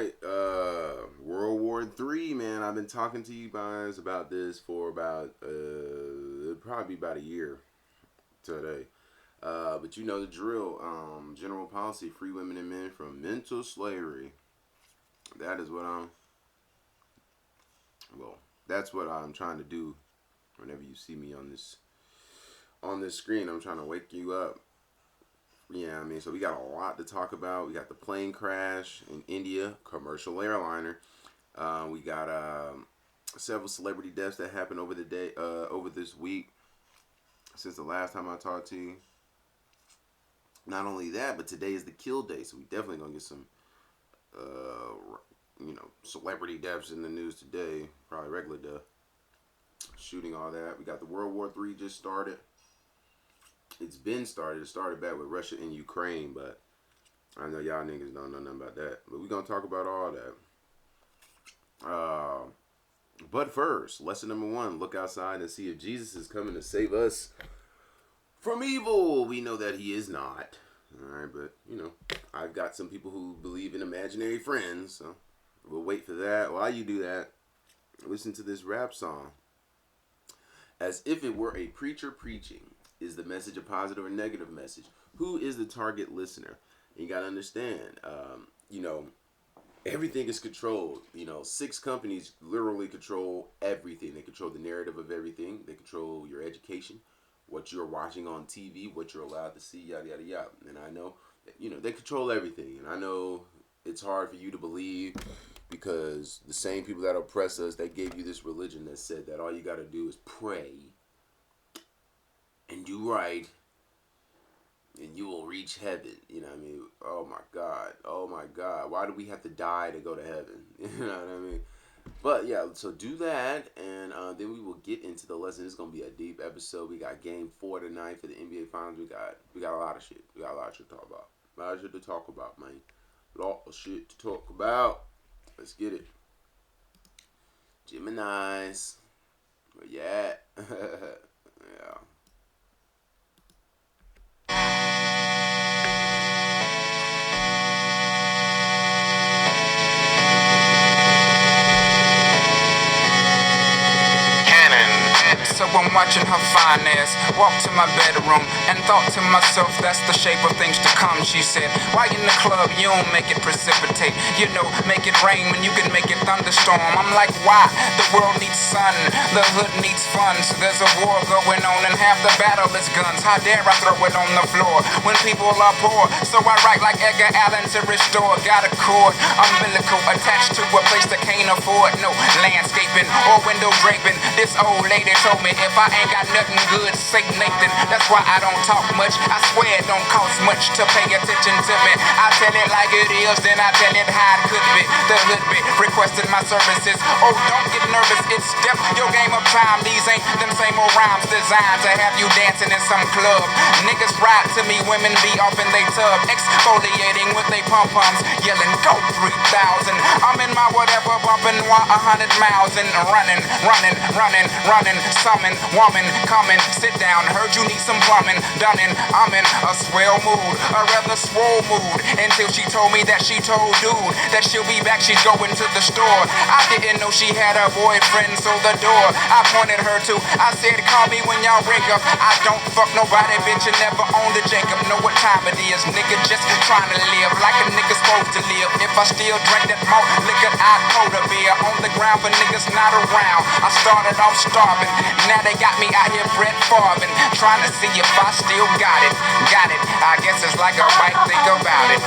right. World War III, man. I've been talking to you guys about this for about probably about a year today. But you know the drill. General policy: free women and men from mental slavery. That is what that's what I'm trying to do. Whenever you see me on this screen, I'm trying to wake you up. Yeah, I mean, so we got a lot to talk about. We got the plane crash in India, commercial airliner. We got several celebrity deaths that happened over this week since the last time I talked to you. Not only that, but today is the kill day, so we definitely gonna get some, celebrity deaths in the news today. Probably regular death, shooting, all that. We got the World War III just started. It's been started. It started back with Russia and Ukraine, but I know y'all niggas don't know nothing about that. But we're going to talk about all that. But first, lesson number 1, look outside and see if Jesus is coming to save us from evil. We know that he is not. All right, but, I've got some people who believe in imaginary friends, so we'll wait for that. While you do that, listen to this rap song. As if it were a preacher preaching. Is the message a positive or negative message? Who is the target listener? You got to understand, everything is controlled. 6 companies literally control everything. They control the narrative of everything. They control your education, what you're watching on TV, what you're allowed to see, yada, yada, yada. And I know, they control everything. And I know it's hard for you to believe because the same people that oppress us, they gave you this religion that said that all you got to do is pray and do right, and you will reach heaven. You know what I mean? Oh my God. Oh my God. Why do we have to die to go to heaven? You know what I mean? But yeah, so do that, and then we will get into the lesson. It's gonna be a deep episode. We got Game 4 tonight for the NBA Finals. We got a lot of shit. We got a lot of shit to talk about. A lot of shit to talk about, man. A lot of shit to talk about. Let's get it. Gemini's. Where you at? Yeah. So I'm watching her fine ass walk to my bedroom and thought to myself, that's the shape of things to come. She said, why in the club you don't make it precipitate? Make it rain when you can make it thunderstorm. I'm like, why? The world needs sun, the hood needs fun. So there's a war going on and half the battle is guns. How dare I throw it on the floor when people are poor? So I write like Edgar Allan to restore. Got a cord, umbilical attached to a place that can't afford no landscaping or window draping. This old lady told me if I ain't got nothing good, say Nathan. That's why I don't talk much. I swear it don't cost much to pay attention to me. I tell it like it is, then I tell it how it could be. The hood be requesting my services. Oh, don't get nervous, it's step your game of time. These ain't them same old rhymes designed to have you dancing in some club. Niggas ride to me, women be off in they tub, exfoliating with they pom-poms, yelling go 3,000. I'm in my whatever, bumping 100 miles and running. Summon, woman, coming, sit down. Heard you need some plumbing, done in. I'm in a swell mood, a rather swole mood. Until she told me that she told dude that she'll be back, she's going to the store. I didn't know she had a boyfriend, so the door I pointed her to, I said, call me when y'all break up. I don't fuck nobody, bitch, and never owned a Jacob. Know what time it is, nigga, just trying to live like a nigga supposed to live. If I still drink that malt liquor, I'd pour the beer on the ground for niggas not around. I started off starving, now they got me out here Brett Farvin, trying to see if I still got it. I guess it's like a right thing about it.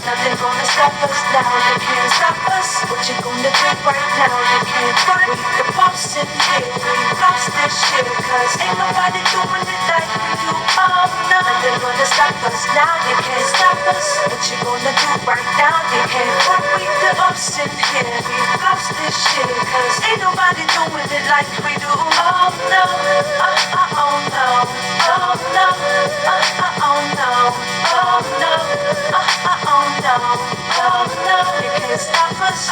Nothing gonna stop us now, you can't stop us. What you gonna do right now, you can't fight. We the boss in here, we lost this shit. Cause ain't nobody doing it like we do. Oh no, nothing gonna stop us now, you can't stop us. What you gonna do right now, you can't fight. We the boss in here, we lost this shit. Cause ain't nobody doing it like we do. Oh no, oh no, oh no, oh no, oh no, oh no, oh no, you can't stop us.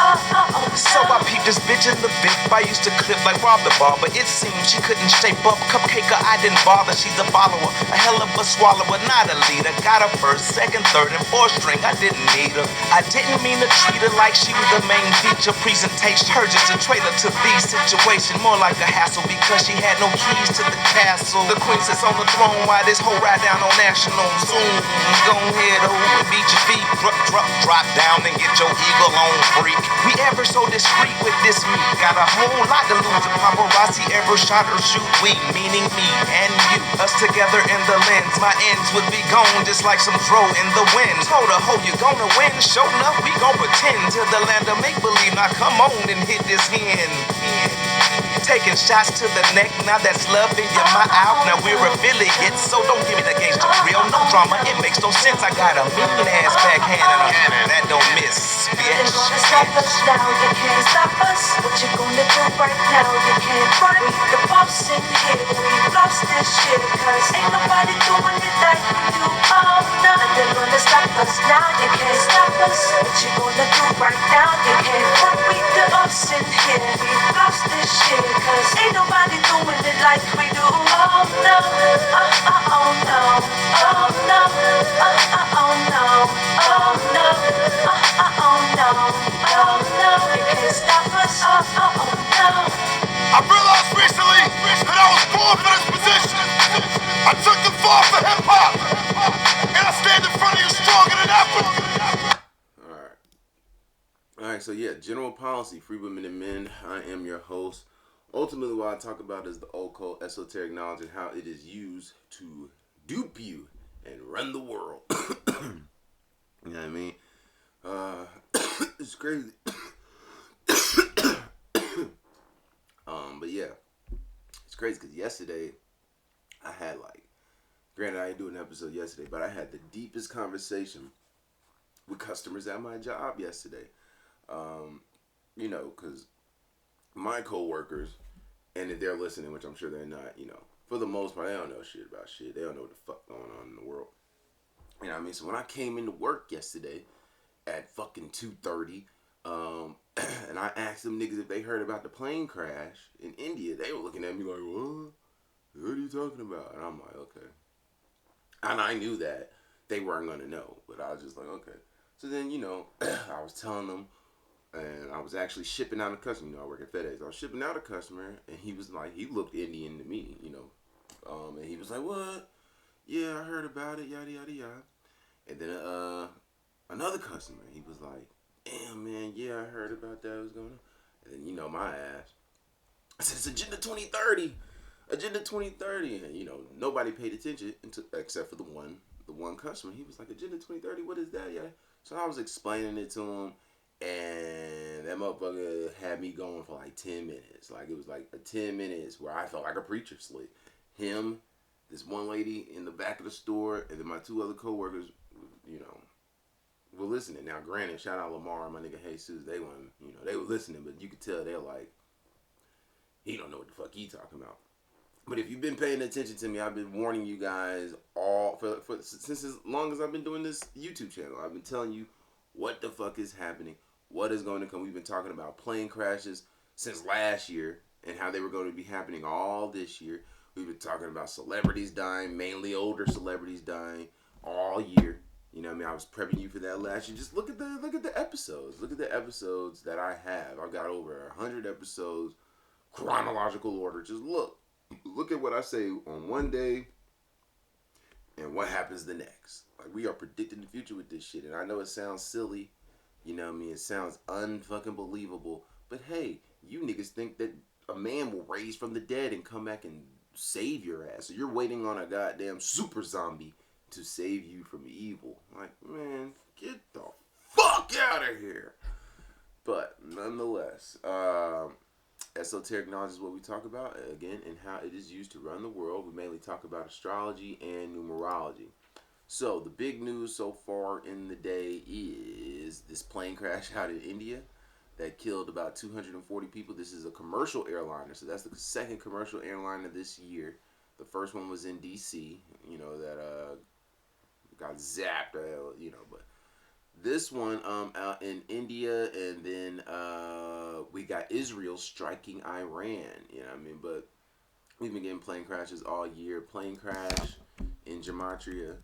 So I peeped this bitch in the big. I used to clip like Rob the Bar, but it seemed she couldn't shape up. Cupcaker, I didn't bother. She's a follower, a hell of a swallower, not a leader. Got her first, second, third, and fourth string. I didn't need her. I didn't mean to treat her like she was the main feature presentation. Her just a trailer to the situation, more like a hassle because she had no keys to the castle. The queen sits on the throne while this whole ride down on national Zoom. Go ahead, ho, and beat your feet. Drop down and get your eagle on freak. We ever so discreet with this meat. Got a whole lot to lose if paparazzi ever shot or shoot. We, meaning me and you, us together in the lens. My ends would be gone just like some throw in the wind. Told her, ho, you gonna win. Show enough, we gon' pretend to the land of make-believe. Now come on and hit this hen. Taking shots to the neck, now that's love in your my out. Now we're affiliates, so don't give me the gangster real. No drama, it makes no sense. I got a mean ass backhand and a cannon that don't miss. Nothing gonna stop us now, you can't stop us. What you gonna do right now, you can't front. We the boss in here, we lost this shit. Cause ain't nobody doing it like we do. Oh no, nothing gonna stop us now, you can't stop us. What you gonna do right now, you can't front. We the boss in here, we lost this shit. Cause ain't nobody doing it like we do. Oh no, oh no, oh no, oh no, oh no, oh no, oh no, you can't stop us. Oh no. I realized recently that I was born for this position. I took the fall for hip-hop, and I stand in front of you stronger than ever. Alright, so yeah, general policy, free women and men. I am your host. Ultimately, what I talk about is the occult, esoteric knowledge, and how it is used to dupe you and run the world. You know what I mean? It's crazy. But yeah, it's crazy because yesterday I had granted I didn't do an episode yesterday, but I had the deepest conversation with customers at my job yesterday. You know, because my coworkers, and if they're listening, which I'm sure they're not, you know, for the most part, they don't know shit about shit. They don't know what the fuck going on in the world. You know what I mean? So when I came into work yesterday at fucking 2:30, and I asked them niggas if they heard about the plane crash in India, they were looking at me like, what? What are you talking about? And I'm like, okay. And I knew that they weren't going to know, but I was just like, okay. So then, you know, I was telling them, and I was actually shipping out a customer. You know, I work at FedEx. I was shipping out a customer, and he was like, he looked Indian to me, you know. And he was like, what? Yeah, I heard about it, yada, yada, yada. And then another customer, he was like, damn, man, yeah, I heard about that. What's going on? And then, you know, my ass, I said, it's Agenda 2030. Agenda 2030. And, you know, nobody paid attention except for the one customer. He was like, Agenda 2030, what is that? Yeah. So I was explaining it to him. And that motherfucker had me going for like 10 minutes. Like, it was like a 10 minutes where I felt like a preacher slick. Him, this one lady in the back of the store, and then my two other coworkers, you know, were listening. Now, granted, shout out Lamar and my nigga Jesus. They weren't, you know, they were listening, but you could tell they're like, he don't know what the fuck he talking about. But if you've been paying attention to me, I've been warning you guys all since as long as I've been doing this YouTube channel. I've been telling you what the fuck is happening. What is going to come? We've been talking about plane crashes since last year and how they were going to be happening all this year. We've been talking about celebrities dying, mainly older celebrities dying all year. You know what I mean? I was prepping you for that last year. Just look at the episodes. Look at the episodes that I have. I've got over 100 episodes, chronological order. Just look at what I say on one day and what happens the next. Like, we are predicting the future with this shit. And I know it sounds silly. You know what I mean? It sounds unfucking believable. But hey, you niggas think that a man will raise from the dead and come back and save your ass. So you're waiting on a goddamn super zombie to save you from evil. Like, man, get the fuck out of here. But nonetheless, esoteric knowledge is what we talk about, again, and how it is used to run the world. We mainly talk about astrology and numerology. So, the big news so far in the day is this plane crash out in India that killed about 240 people. This is a commercial airliner, so that's the second commercial airliner this year. The first one was in D.C., you know, that got zapped, you know, but This one out in India, and then we got Israel striking Iran. You know what I mean? But we've been getting plane crashes all year. Plane crash in GEMATRIA,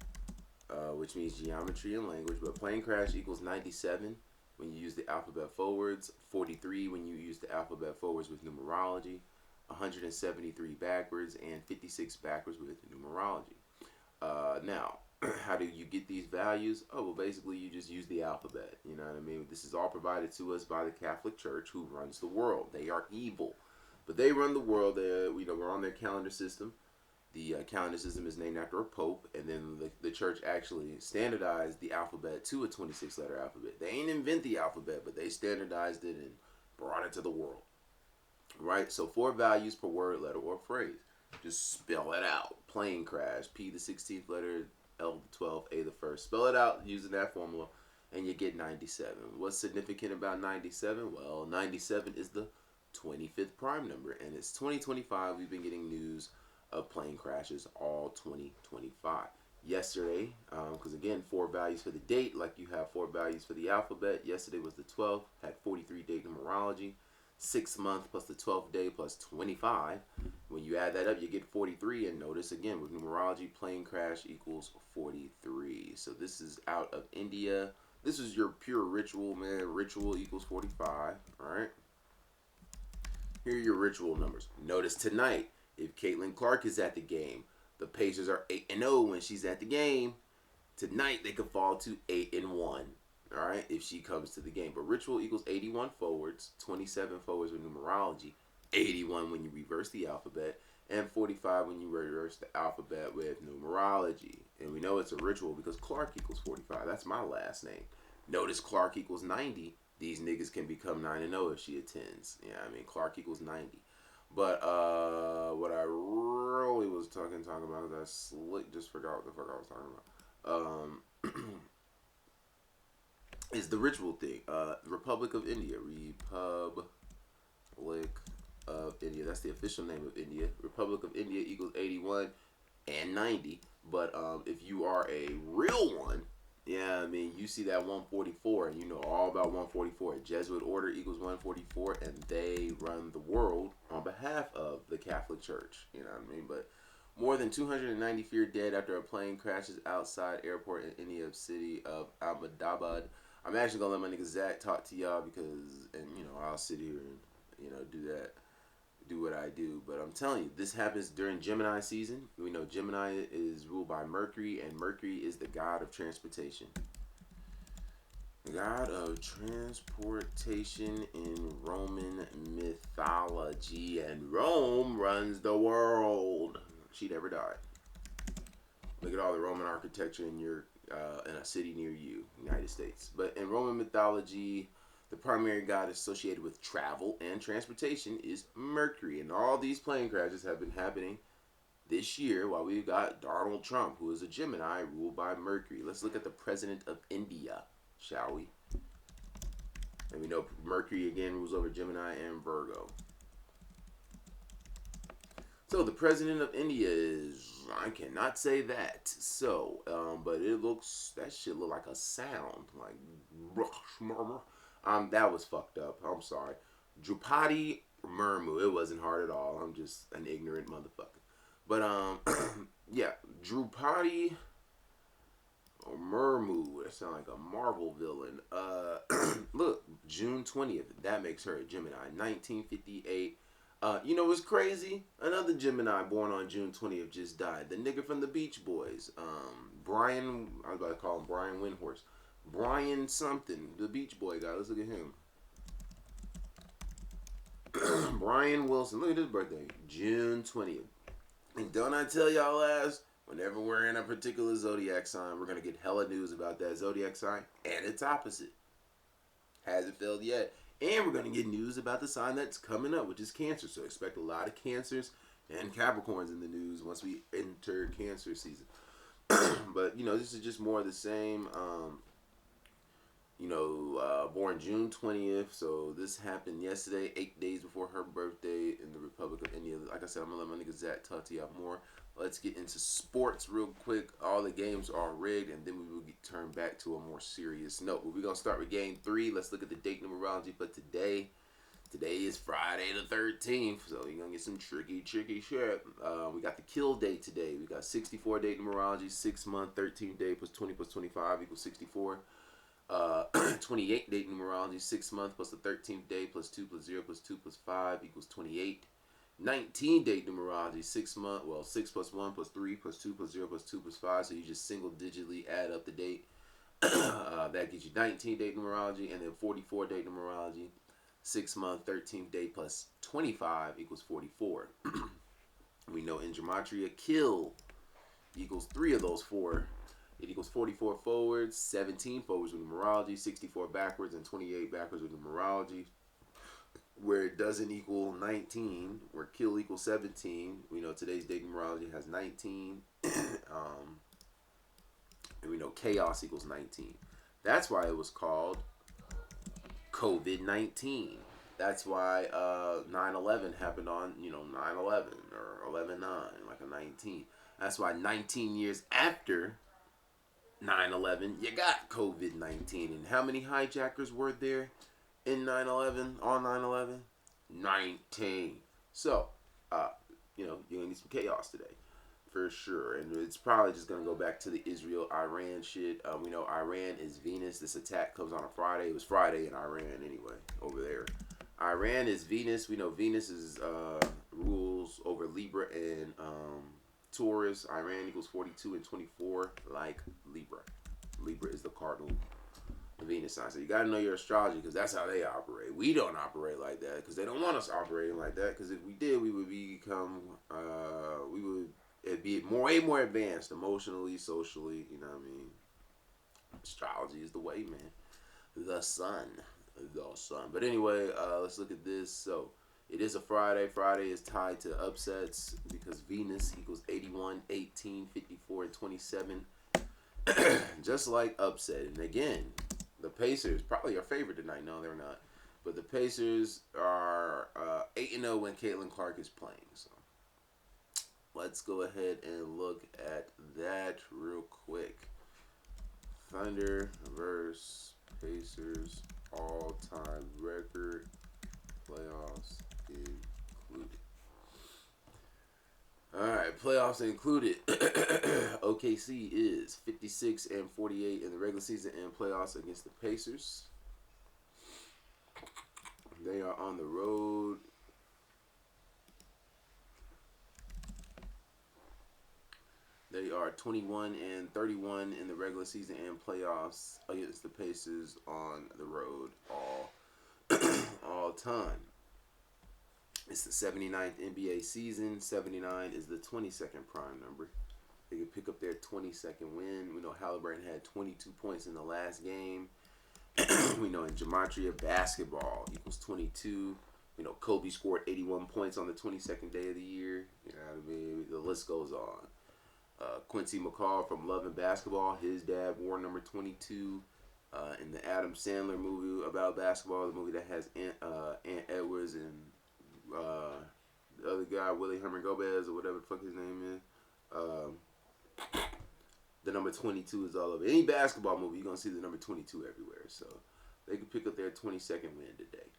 which means geometry and language. But plane crash equals 97 when you use the alphabet forwards, 43 when you use the alphabet forwards with numerology, 173 backwards, and 56 backwards with numerology. Now, how do you get these values? Oh, well, basically, you just use the alphabet. You know what I mean? This is all provided to us by the Catholic Church, who runs the world. They are evil, but they run the world. We're on their calendar system. The calendar system is named after a pope, and then the church actually standardized the alphabet to a 26-letter alphabet. They ain't invent the alphabet, but they standardized it and brought it to the world. Right? So 4 values per word, letter, or phrase. Just spell it out. Plane crash. P the 16th letter, L the 12th, A the 1st. Spell it out using that formula, and you get 97. What's significant about 97? Well, 97 is the 25th prime number, and it's 2025. We've been getting news of plane crashes all 2025. Yesterday, because again, 4 values for the date, like you have 4 values for the alphabet. Yesterday was the 12th, had 43 date numerology. 6 month plus the 12th day plus 25. When you add that up, you get 43. And notice again, with numerology, plane crash equals 43. So this is out of India. This is your pure ritual, man. Ritual equals 45. All right. Here are your ritual numbers. Notice tonight, if Caitlin Clark is at the game, the Pacers are 8-0 when she's at the game. Tonight, they could fall to 8-1. All right, if she comes to the game. But ritual equals 81 forwards, 27 forwards with numerology, 81 when you reverse the alphabet, and 45 when you reverse the alphabet with numerology. And we know it's a ritual because Clark equals 45. That's my last name. Notice Clark equals 90. These niggas can become 9-0 if she attends. Yeah, I mean, Clark equals 90. But what I really was talking about, is I just forgot what the fuck I was talking about. Is the ritual thing. Republic of India. Republic of India. That's the official name of India. Republic of India equals 81 and 90. But if you are a real one, yeah, I mean, you see that 144 and you know all about 144. A Jesuit order equals 144, and they run the world on behalf of the Catholic Church. You know what I mean? But more than 290 feared dead after a plane crashes outside airport in India city of Ahmedabad. I'm actually gonna let my nigga Zach talk to y'all because, and you know, I'll sit here and do what I do. But I'm telling you, this happens during Gemini season. We know Gemini is ruled by Mercury, and Mercury is the god of transportation. God of transportation in Roman mythology, and Rome runs the world. She never died. Look at all the Roman architecture in a city near you, United States. But in Roman mythology, the primary god associated with travel and transportation is Mercury. And all these plane crashes have been happening this year while we've got Donald Trump, who is a Gemini ruled by Mercury. Let's look at the president of India, shall we? And we know Mercury again rules over Gemini and Virgo. So the president of India is, I cannot say that. So, but that shit look like a sound. Like, that was fucked up. I'm sorry. Drupadi Murmu. It wasn't hard at all. I'm just an ignorant motherfucker. But, yeah. Drupadi Murmu. That sounds like a Marvel villain. Look, June 20th. That makes her a Gemini. 1958. You know what's crazy? Another Gemini born on June 20th just died. The nigga from the Beach Boys. Brian, I was about to call him Brian Windhorse. Brian something. The Beach Boy guy. Let's look at him. Brian Wilson. Look at his birthday. June 20th. And don't I tell y'all ass, whenever we're in a particular zodiac sign, we're going to get hella news about that zodiac sign and its opposite. Hasn't failed yet. And we're going to get news about the sign that's coming up, which is Cancer. So expect a lot of Cancers and Capricorns in the news once we enter Cancer season. But, you know, this is just more of the same. Born June 20th. So this happened yesterday, 8 days before her birthday in the Republic of India. Like I said, I'm going to let my nigga Zach talk to y'all more. Let's get into sports real quick. All the games are rigged, and then we will get turned back to a more serious note. But we're going to start with game 3. Let's look at the date numerology for today. Today is Friday the 13th, so you're going to get some tricky shit. We got the kill date today. We got 64 date numerology, 6 month, 13 day plus 20 plus 25 equals 64. 28 date numerology, 6 month plus the 13th day plus 2 plus 0 plus 2 plus 5 equals 28. 19 date numerology, 6 month, 6 plus 1 plus 3 plus 2 plus 0 plus 2 plus 5, so you just single digitally add up the date. That gives you 19 date numerology, and then 44 date numerology, 6 month, 13th day plus 25 equals 44. We know in GEMATRIA, kill equals 3 of those 4. It equals 44 forwards, 17 forwards with numerology, 64 backwards, and 28 backwards with numerology. Where it doesn't equal 19, where kill equals 17, we know today's date numerology has 19, and we know chaos equals 19. That's why it was called COVID-19. That's why 9/11 happened on 9/11 or 11/9, like a 19. That's why 19 years after 9/11 you got COVID-19. And how many hijackers were there in 9/11, on 9/11? 19. So, you're going to need some chaos today, for sure. And it's probably just going to go back to the Israel-Iran shit. We know Iran is Venus. This attack comes on a Friday. It was Friday in Iran anyway, over there. Iran is Venus. We know Venus is rules over Libra and Taurus. Iran equals 42 and 24, like Libra. Libra is the cardinal Venus sign. So you got to know your astrology, because that's how they operate. We don't operate like that because they don't want us operating like that, because if we did, we would become it'd be way more advanced emotionally, socially, you know what I mean? Astrology is the way, man. The sun. But anyway, let's look at this. So it is a Friday. Friday is tied to upsets because Venus equals 81, 18, 54, and 27. Just like upset. And again, the Pacers probably your favorite tonight. No, they're not. But the Pacers are 8-0 when Caitlin Clark is playing. So let's go ahead and look at that real quick. Thunder versus Pacers all-time record, playoffs included. Alright, playoffs included. OKC is 56 and 48 in the regular season and playoffs against the Pacers. They are on the road. They are 21 and 31 in the regular season and playoffs against the Pacers on the road all time. It's the 79th NBA season. 79 is the 22nd prime number. They could pick up their 22nd win. We know Halliburton had 22 points in the last game. We know in Gematria, basketball equals 22. We know Kobe scored 81 points on the 22nd day of the year. You know what I mean? The list goes on. Quincy McCall from Love and Basketball, his dad wore number 22. In the Adam Sandler movie about basketball, the movie that has Aunt Edwards and the other guy, Willie Herman Gomez, or whatever the fuck his name is. The number 22 is all over. Any basketball movie, you're going to see the number 22 everywhere. So they can pick up their 22nd win today.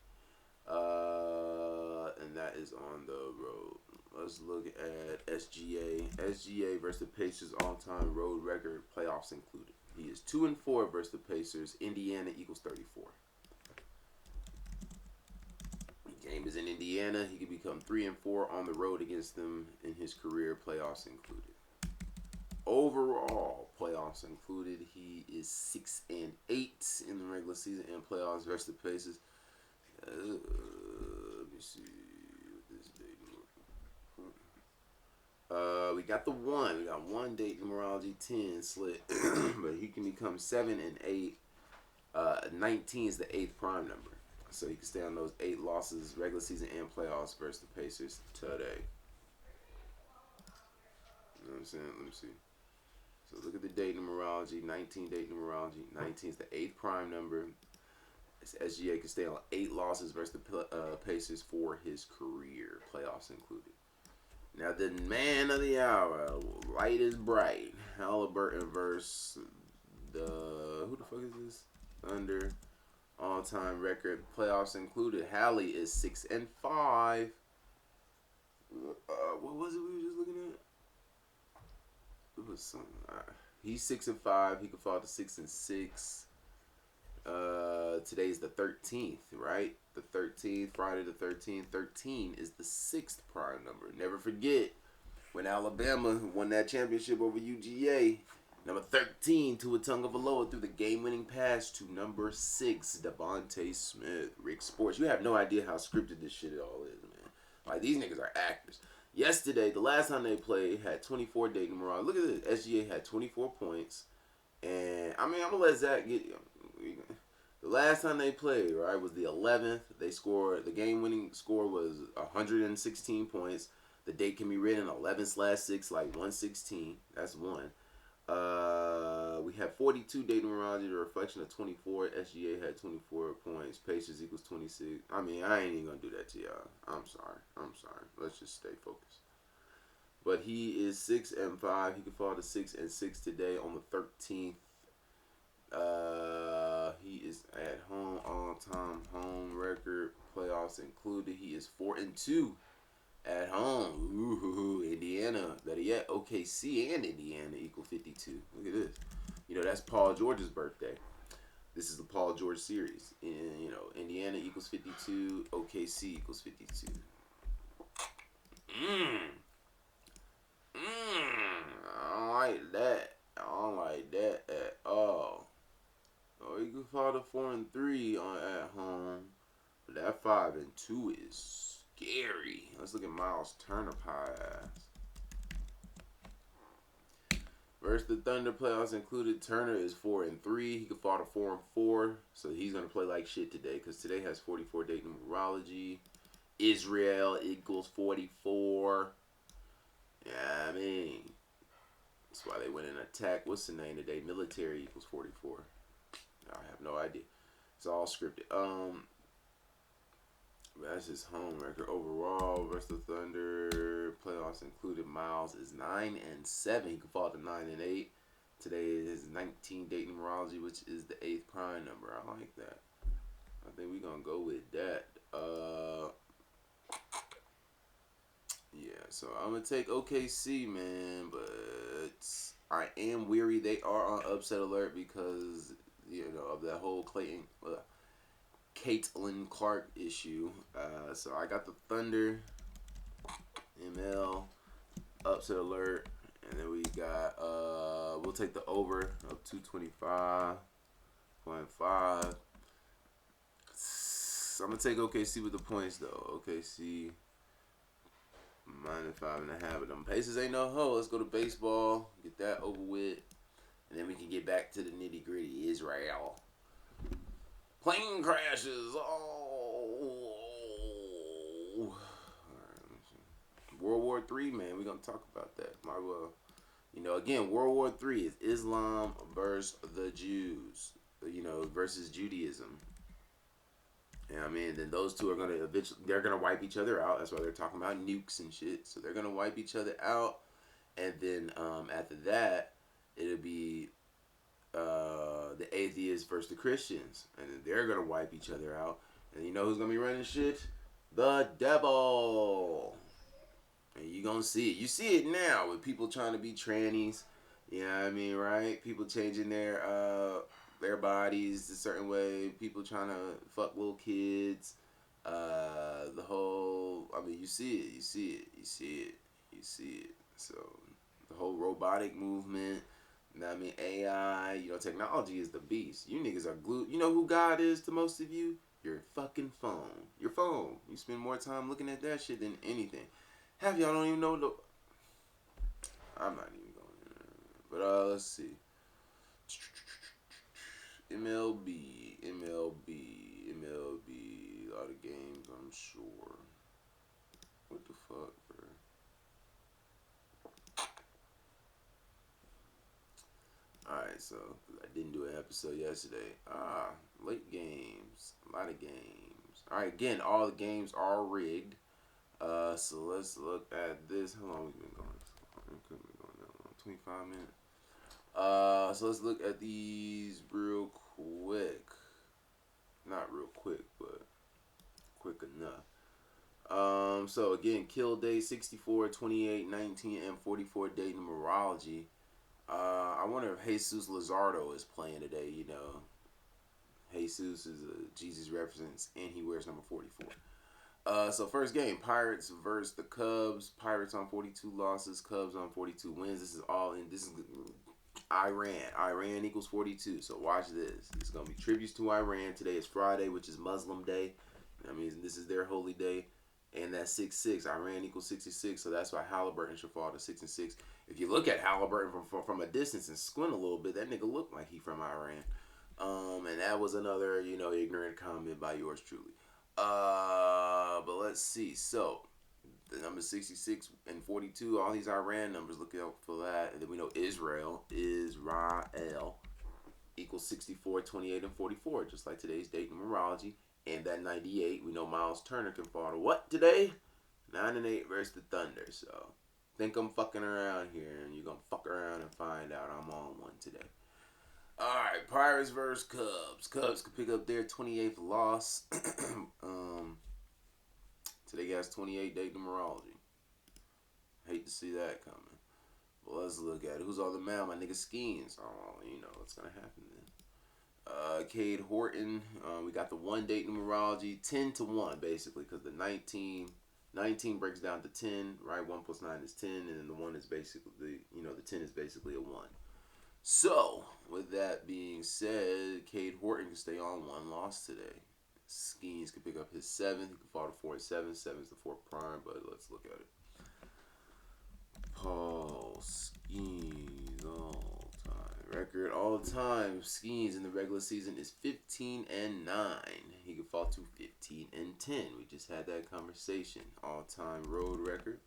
And that is on the road. Let's look at SGA. SGA versus the Pacers all-time road record, playoffs included. He is 2-4 versus the Pacers. Indiana equals 34. The game is in Indiana. He could become 3-4 on the road against them in his career, playoffs included. Overall, playoffs included, he is 6-8 in the regular season and playoffs versus the Pacers. Let me see what this date. We got the one. We got one date numerology 10 slit, but he can become 7-8. 19 is the 8th prime number, so he can stay on those 8 losses regular season and playoffs versus the Pacers today. You know what I'm saying? Let me see. So look at the date numerology. 19 date numerology. 19 is the 8th prime number. SGA can stay on 8 losses versus the Pacers for his career, playoffs included. Now the man of the hour, light is bright. Halliburton versus who the fuck is this? Thunder. All-time record, playoffs included. Hallie is 6-5. What was it we were just looking at? It was something. He's 6-5. He could fall to 6-6. Today's the 13th, right? The 13th, Friday the 13th. 13 is the 6th prime number. Never forget when Alabama won that championship over UGA. Number 13, Tua Tagovailoa threw the game-winning pass to number 6, Devontae Smith. Rick Sports, you have no idea how scripted this shit all is, man. Like, these niggas are actors. Yesterday, the last time they played, had 24 Dayton Morale. Look at this. SGA had 24 points. And, I mean, I'm going to let Zach get... The last time they played, right, was the 11th. They scored... The game-winning score was 116 points. The date can be written 11/6, like 116. That's one. We have 42 Dayton Mirage, a reflection of 24. SGA had 24 points. Pacers equals 26. I mean, I ain't even gonna do that to y'all. I'm sorry. Let's just stay focused. But he is 6-5. He could fall to 6-6 today on the 13th. He is at home, all-time home record, playoffs included. He is 4-2. At home, ooh, Indiana, better yet, OKC and Indiana equal 52. Look at this. You know, that's Paul George's birthday. This is the Paul George series. And, you know, Indiana equals 52, OKC equals 52. I don't like that. I don't like that at all. Oh, you can fall to 4-3 at home. But that 5-2 is scary. Let's look at Miles Turner pass. Versus the Thunder, playoffs included. Turner is 4-3. He could fall to 4-4. So he's gonna play like shit today because today has 44 date numerology. Israel equals 44. Yeah, I mean, that's why they went in attack. What's the name today? Military equals 44. I have no idea. It's all scripted. That's his home record overall versus the Thunder. Playoffs included. Miles is 9-7. He could fall to 9-8. Today is 19 date numerology, which is the 8th prime number. I like that. I think we're gonna go with that. Yeah, so I'm gonna take OKC, man, but I am weary. They are on upset alert because, you know, of that whole Caitlin Clark issue. So I got the Thunder, ML, upset alert, and then we got we'll take the over of 225.5. So I'm gonna take OKC with the points though. OKC -5.5 of them. Pacers ain't no hoe. Let's go to baseball. Get that over with, and then we can get back to the nitty gritty. Israel. Plane crashes. Oh. World War III, man. We're going to talk about that. Might well. You know, again, World War III is Islam versus the Jews. You know, versus Judaism. Yeah, I mean, then those two are going to eventually, they're going to wipe each other out. That's why they're talking about nukes and shit. So they're going to wipe each other out. And then after that, it'll be the atheists versus the Christians, and then they're gonna wipe each other out. And you know who's gonna be running shit? The devil. And you gonna see it. You see it now with people trying to be trannies. You know what I mean, right? People changing their bodies a certain way. People trying to fuck little kids. The whole. I mean, you see it. You see it. You see it. You see it. So the whole robotic movement. You know what I mean? AI, you know, technology is the beast. You niggas are glued. You know who God is to most of you? Your fucking phone. Your phone. You spend more time looking at that shit than anything. Half y'all don't even know the... I'm not even going there. But let's see. MLB. A lot of games, I'm sure. What the fuck, bro? Alright, so I didn't do an episode yesterday. Late games. A lot of games. Alright, again, all the games are rigged. So let's look at this. How long we been going? It couldn't be going that long. 25 minutes. So let's look at these real quick. Not real quick, but quick enough. So again, kill day 64, 28, 19, and 44 date numerology. I wonder if Jesus Luzardo is playing today. You know, Jesus is a Jesus reference, and he wears number 44. So first game, Pirates versus the Cubs. Pirates on 42 losses, Cubs on 42 wins. This is all in. This is Iran. Iran equals 42. So watch this. It's gonna be tributes to Iran. Today is Friday, which is Muslim Day. I mean, this is their holy day, and that's 6-6. Iran equals 66. So that's why Halliburton should fall to 6-6. If you look at Halliburton from a distance and squint a little bit, that nigga looked like he from Iran. And that was another, ignorant comment by yours truly. But let's see. So the number 66 and 42, all these Iran numbers, look out for that. And then we know Israel equals 64, 28, and 44, just like today's date numerology. And that 98, we know Miles Turner can fall to what today? 9-8 versus the Thunder. So think I'm fucking around here, and you're gonna fuck around and find out I'm on one today. Alright, Pirates versus Cubs. Cubs could pick up their 28th loss. Today has 28 date numerology. Hate to see that coming. Well, let's look at it. Who's on the mound? My nigga Skeens. Oh, you know what's going to happen then. Cade Horton. We got the 1 date numerology. 10-1, basically, because the 19 breaks down to 10, right? 1 + 9 is 10, and then the 1 is basically, the 10 is basically a 1. So, with that being said, Cade Horton can stay on 1 loss today. Skeens can pick up his 7th. He can fall to 4-7. 7 is the 4th prime, but let's look at it. Paul Skeens record all time. Skeens in the regular season is 15-9. He could fall to 15-10. We just had that conversation. All time road record.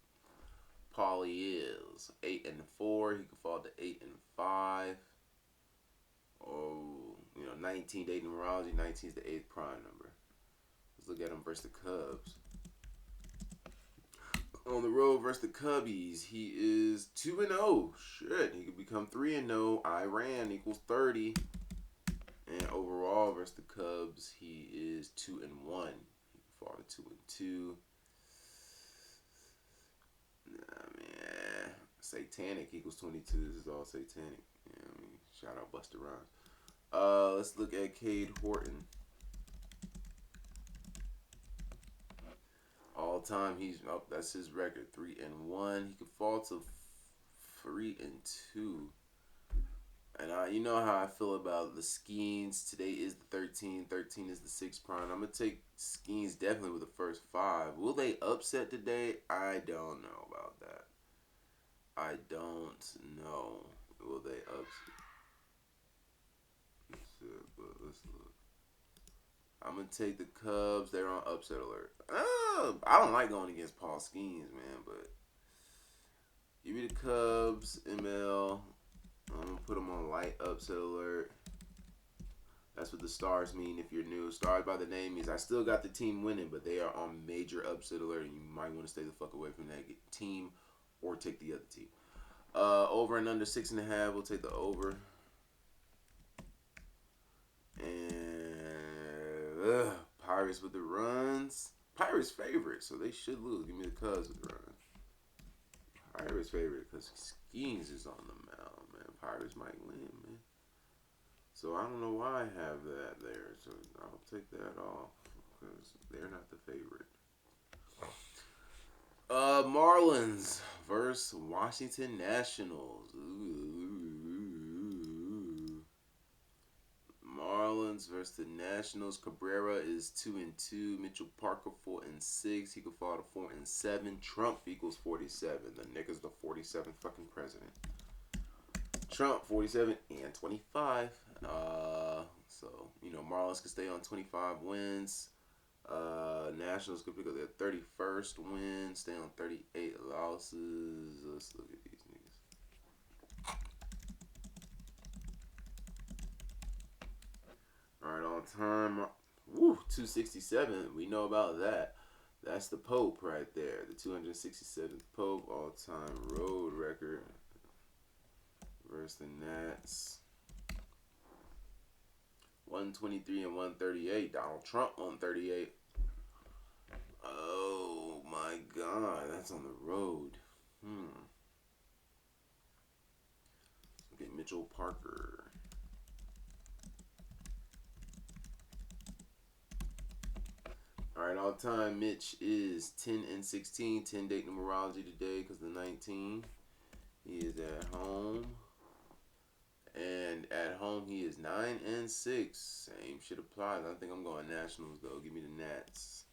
Paulie is 8-4. He could fall to 8-5. Oh, 19 date numerology. 19 is the 8th prime number. Let's look at him versus the Cubs. On the road versus the Cubbies, he is 2-0. Shit, he could become 3-0. Iran equals 30. And overall versus the Cubs, he is 2-1. He could fall to 2-2. Nah, man. Satanic equals 22. This is all satanic. Shout out Busta Rhymes. Let's look at Cade Horton. All time, that's his record, 3-1. He could fall to 3-2. And you know how I feel about the Skeens. Today is the 13. 13 is the 6th prime. I'm gonna take Skeens definitely with the first 5. Will they upset today? I don't know about that. I don't know. Will they upset? Let's look. I'm going to take the Cubs. They're on upset alert. I don't like going against Paul Skeens, man, but give me the Cubs, ML. I'm going to put them on light upset alert. That's what the stars mean if you're new. Stars by the name means I still got the team winning, but they are on major upset alert, and you might want to stay the fuck away from that team or take the other team. Over and under 6.5. We'll take the over. And Pirates with the runs. Pirates favorite, so they should lose. Give me the Cubs with the runs. Pirates favorite because Skeens is on the mound, man. Pirates might win, man. So I don't know why I have that there. So I'll take that off because they're not the favorite. Marlins versus Washington Nationals. Marlins versus the Nationals. Cabrera is 2-2. Mitchell Parker 4-6. He could fall to 4-7. Trump equals 47. The nigga's the 47th fucking president. Trump 47-25. So Marlins could stay on 25 wins. Nationals could pick up their 31st win, stay on 38 losses. Let's look at these niggas. All right, all time. 267. We know about that. That's the Pope right there. The 267th Pope all-time road record versus the Nats. 123 and 138. Donald Trump 138. Oh my God, that's on the road. Look at Mitchell Parker. All right, all time Mitch is 10 and 16. 10 date numerology today because the 19. He is at home. And at home he is 9 and 6. Same shit applies. I think I'm going Nationals though. Give me the Nats.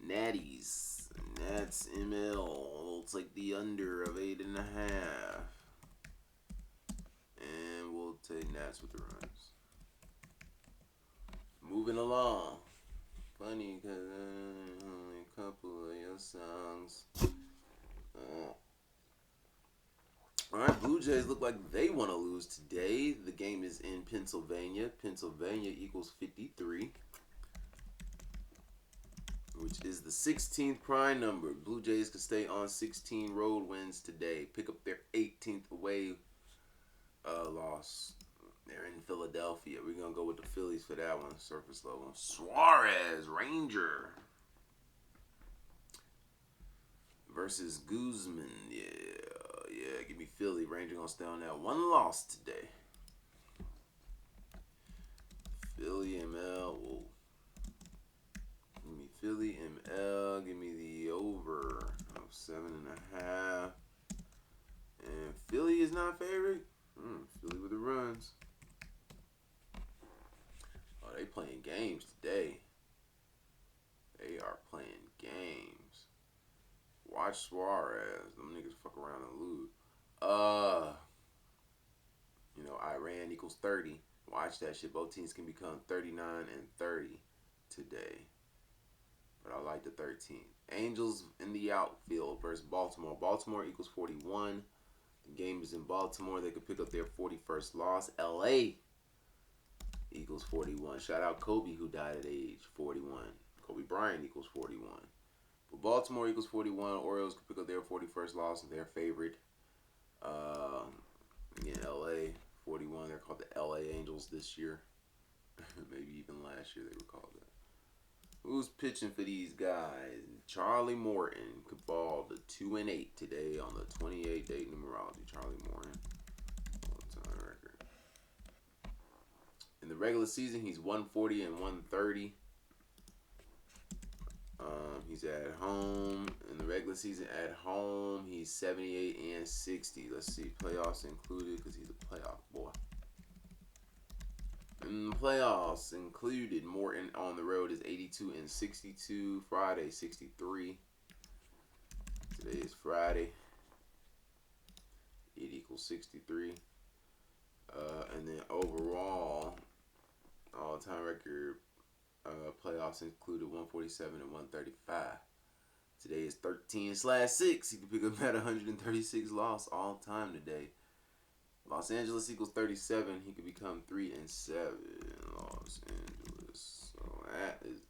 Natties. Nats ML. Looks like the under of 8.5. And we'll take Nats with the runs. Moving along. Funny because only a couple of your songs. Alright, Blue Jays look like they want to lose today. The game is in Pennsylvania. Pennsylvania equals 53. Which is the 16th prime number. Blue Jays could stay on 16 road wins today. Pick up their 18th away loss. They're in Philadelphia. We're going to go with the Phillies for that one. Surface level. Suarez, Ranger. Versus Guzman. Yeah, give me Philly. Ranger going to stay on that one loss today. Philly ML. Whoa. Give me Philly ML. Give me the over of 7.5. And Philly is not favorite. Philly with the runs. Oh, they playing games today. They are playing games. Watch Suarez. Them niggas fuck around and lose. Iran equals 30. Watch that shit. Both teams can become 39 and 30 today. But I like the 13. Angels in the outfield versus Baltimore. Baltimore equals 41. The game is in Baltimore. They could pick up their 41st loss. LA equals 41. Shout out Kobe, who died at age 41. Kobe Bryant equals 41. But Baltimore equals 41. Orioles could pick up their 41st loss of their favorite. LA 41. They're called the LA Angels this year. Maybe even last year they were called that. Who's pitching for these guys? Charlie Morton could ball the 2 and 8 today on the 28 day numerology. Charlie Morton, all-time record. In the regular season, he's 140 and 130. He's at home. In the regular season, at home, he's 78 and 60. Let's see, playoffs included because he's a playoff boy. In the playoffs included, Morton on the road is 82 and 62. Friday, 63. Today is Friday. It equals 63. And then overall, all-time record playoffs included 147 and 135. Today is 13/6. He can pick up that 136 loss all time today. Los Angeles equals 37. He could become 3 and 7. Los Angeles. So that is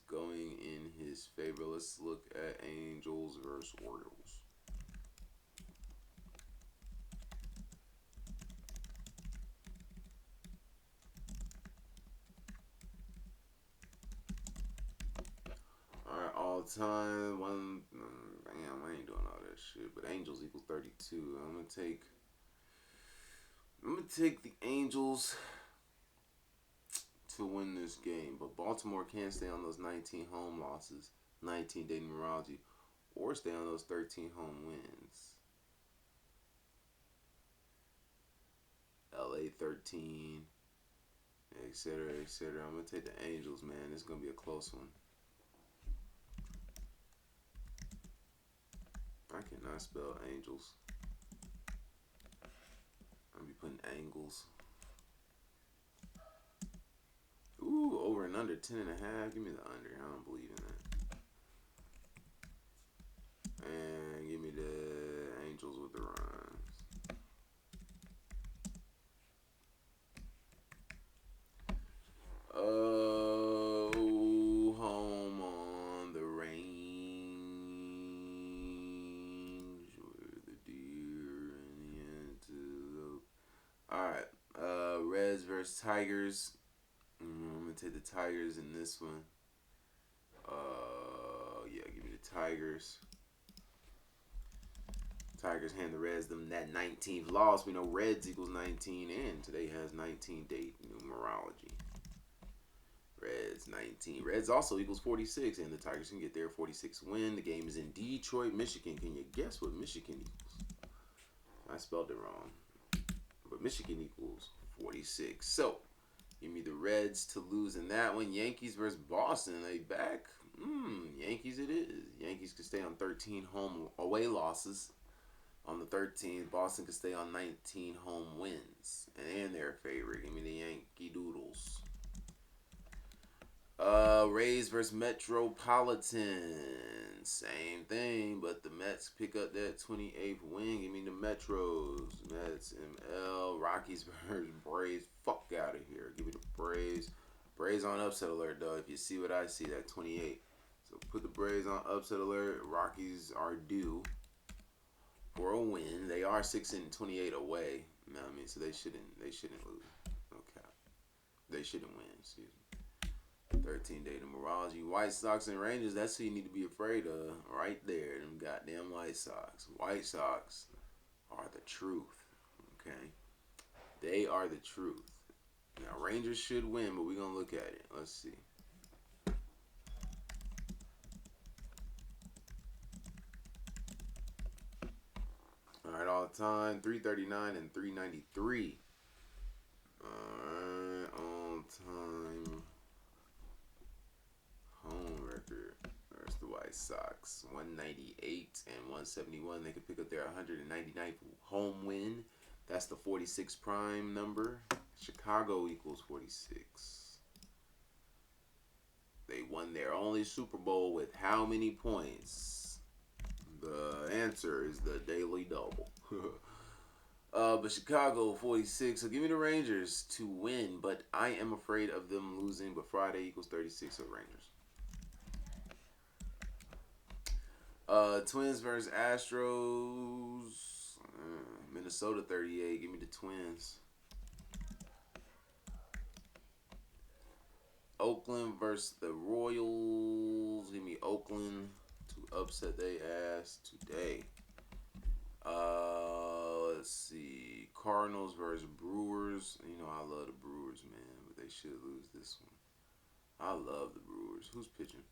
going in his favor. Let's look at Angels versus Orioles. Alright, all time. Damn, I ain't doing all that shit. But Angels equals 32. I'm gonna take the Angels to win this game, but Baltimore can't stay on those 19 home losses, 19 day numerology, or stay on those 13 home wins. LA 13, etc., etc. I'm gonna take the Angels, man. It's gonna be a close one. I cannot spell Angels. I'll be putting angles. Ooh, over and under 10.5. Give me the under. I don't believe in that. And give me the Angels with the runs. Oh, home on the Alright. Reds versus Tigers. I'm going to take the Tigers in this one. Yeah, give me the Tigers. Tigers hand the Reds them that 19th loss. We know Reds equals 19, and today has 19 date numerology. Reds 19. Reds also equals 46, and the Tigers can get their 46 win. The game is in Detroit, Michigan. Can you guess what Michigan equals? I spelled it wrong, but Michigan equals 46. So, give me the Reds to lose in that one. Yankees versus Boston. They back? Yankees it is. Yankees could stay on 13 home away losses. On the 13th, Boston could stay on 19 home wins. And they're a favorite. Give me the Yankee Doodles. Rays versus Metropolitan. Same thing, but the Mets pick up that 28th win. Give me the Metros. Mets, ML. Rockies versus Braves. Fuck out of here. Give me the Braves. Braves on upset alert, though. If you see what I see, that 28. So put the Braves on upset alert. Rockies are due for a win. They are 6-28 away. You know what I mean? So they shouldn't lose. Okay. They shouldn't win, excuse me. 13-day numerology. White Sox and Rangers, that's who you need to be afraid of. Right there. Them goddamn White Sox. White Sox are the truth. Okay? They are the truth. Now, Rangers should win, but we're going to look at it. Let's see. Alright, all the time. 339 and 393. Alright, all time. Home record. There's the White Sox. 198 and 171. They could pick up their 199th home win. That's the 46 prime number. Chicago equals 46. They won their only Super Bowl with how many points? The answer is the daily double. But Chicago 46. So give me the Rangers to win, but I am afraid of them losing. But Friday equals 36 of Rangers. Twins versus Astros. Minnesota 38. Give me the Twins. Oakland versus the Royals. Give me Oakland to upset they ass today. Let's see. Cardinals versus Brewers. You know I love the Brewers, man, but they should lose this one. I love the Brewers. Who's pitching?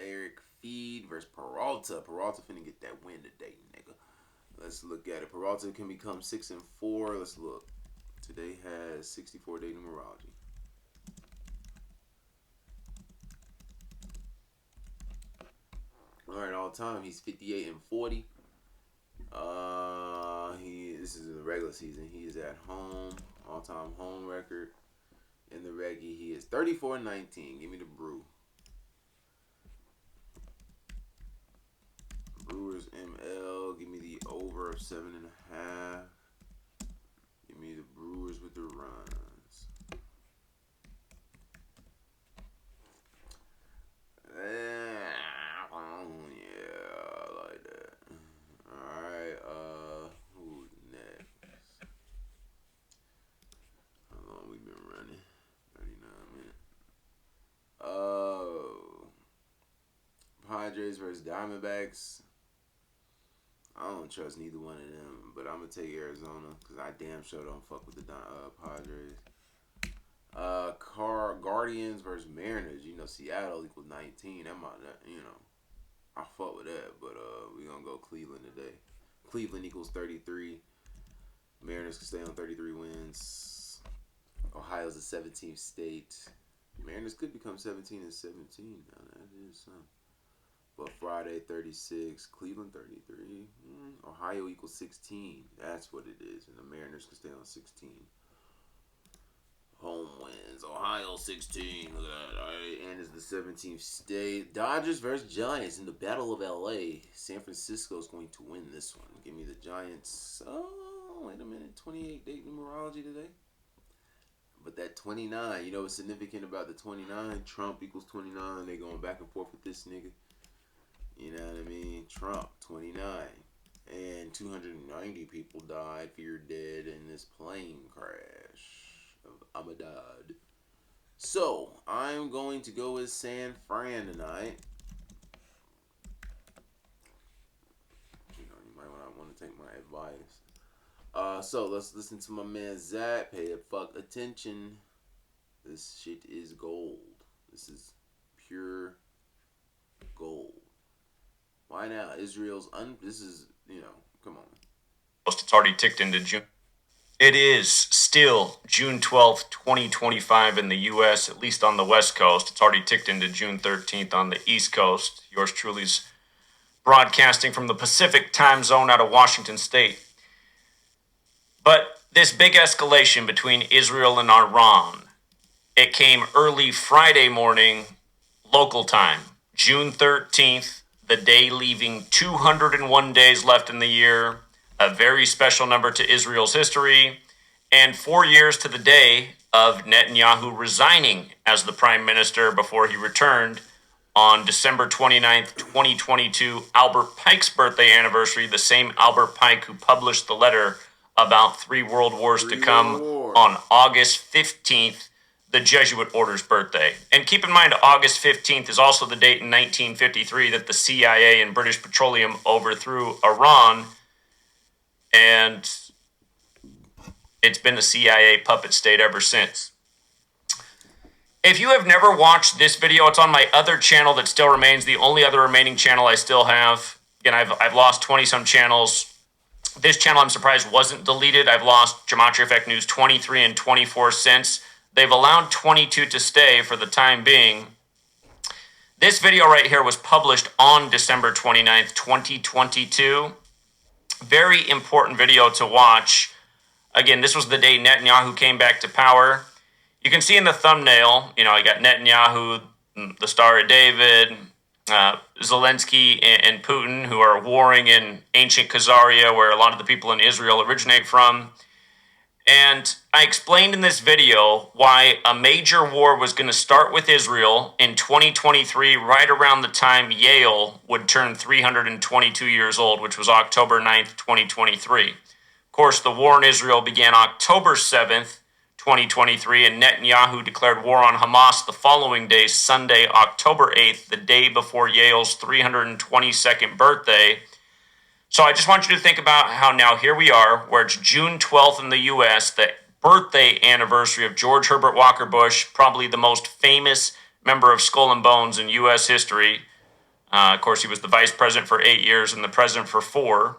Eric Feed versus Peralta. Peralta finna get that win today, nigga. Let's look at it. Peralta can become 6-4. Let's look. Today has 64-day numerology. All right, all time he's 58 and 40. This is the regular season. He is at home, all-time home record. In the reggie, he is 34 and 19. Give me the Brew. Brewers ML. Give me the over of 7.5. Give me the Brewers with the runs. Yeah, I like that. Alright, who's next? How long we been running? 39 minutes. Padres versus Diamondbacks. I don't trust neither one of them, but I'm going to take Arizona because I damn sure don't fuck with the Padres. Guardians versus Mariners. You know, Seattle equals 19. That might, I fuck with that, but we're going to go Cleveland today. Cleveland equals 33. Mariners can stay on 33 wins. Ohio's the 17th state. Mariners could become 17 and 17. Now, that is something. But Friday 36, Cleveland 33, Ohio equals 16. That's what it is. And the Mariners can stay on 16. Home wins. Ohio 16. Look at that. All right. And it's the 17th state. Dodgers versus Giants in the Battle of LA. San Francisco is going to win this one. Give me the Giants. Oh, wait a minute. 28 date numerology today. But that 29, you know what's significant about the 29? Trump equals 29. They going back and forth with this nigga. You know what I mean? Trump, 29. And 290 people died, feared dead in this plane crash of Ahmadad. So, I'm going to go with San Fran tonight. You might want to take my advice. So, let's listen to my man Zach. Pay the fuck attention. This shit is gold. This is pure gold. Why now? Israel's this is, come on. It's already ticked into June. It is still June 12th, 2025 in the U.S., at least on the West Coast. It's already ticked into June 13th on the East Coast. Yours truly's broadcasting from the Pacific time zone out of Washington State. But this big escalation between Israel and Iran, it came early Friday morning, local time, June 13th, the day leaving 201 days left in the year, a very special number to Israel's history, and 4 years to the day of Netanyahu resigning as the prime minister before he returned on December 29th, 2022, Albert Pike's birthday anniversary, the same Albert Pike who published the letter about 3 world wars to come on August 15th, the Jesuit order's birthday. And keep in mind, August 15th is also the date in 1953 that the CIA and British Petroleum overthrew Iran, and it's been a CIA puppet state ever since. If you have never watched this video, it's on my other channel that still remains, the only other remaining channel I still have. Again, I've lost 20-some channels. This channel, I'm surprised, wasn't deleted. I've lost GEMATRIA Effect News 23 and 24 cents. They've allowed 22 to stay for the time being. This video right here was published on December 29th, 2022. Very important video to watch. Again, this was the day Netanyahu came back to power. You can see in the thumbnail, you got Netanyahu, the Star of David, Zelensky and Putin, who are warring in ancient Khazaria, where a lot of the people in Israel originate from. And I explained in this video why a major war was going to start with Israel in 2023, right around the time Yale would turn 322 years old, which was October 9th, 2023. Of course, the war in Israel began October 7th, 2023, and Netanyahu declared war on Hamas the following day, Sunday, October 8th, the day before Yale's 322nd birthday. So I just want you to think about how now here we are, where it's June 12th in the U.S., the birthday anniversary of George Herbert Walker Bush, probably the most famous member of Skull and Bones in U.S. history. Of course, he was the vice president for 8 years and the president for 4,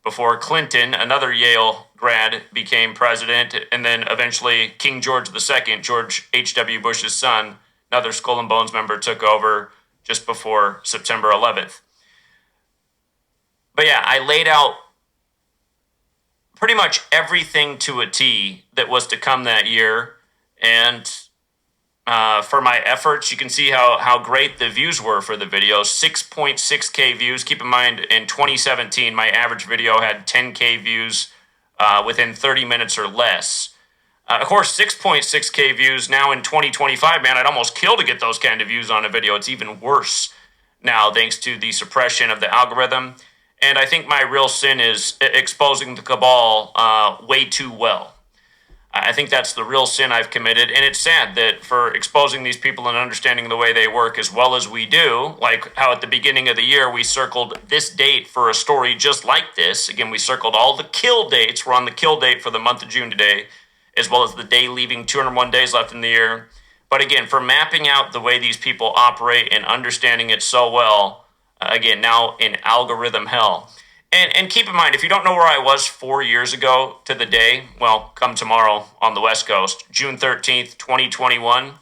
before Clinton, another Yale grad, became president, and then eventually King George II, George H.W. Bush's son, another Skull and Bones member, took over just before September 11th. But yeah, I laid out pretty much everything to a T that was to come that year. And for my efforts, you can see how great the views were for the video. 6.6K views. Keep in mind, in 2017, my average video had 10K views within 30 minutes or less. Of course, 6.6K views now in 2025, man, I'd almost kill to get those kind of views on a video. It's even worse now, thanks to the suppression of the algorithm. And I think my real sin is exposing the cabal way too well. I think that's the real sin I've committed. And it's sad that for exposing these people and understanding the way they work as well as we do, like how at the beginning of the year we circled this date for a story just like this. Again, we circled all the kill dates. We're on the kill date for the month of June today, as well as the day leaving 201 days left in the year. But again, for mapping out the way these people operate and understanding it so well, again, now in algorithm hell. And keep in mind, if you don't know where I was 4 years ago to the day, well, come tomorrow on the West Coast, June 13th, 2021,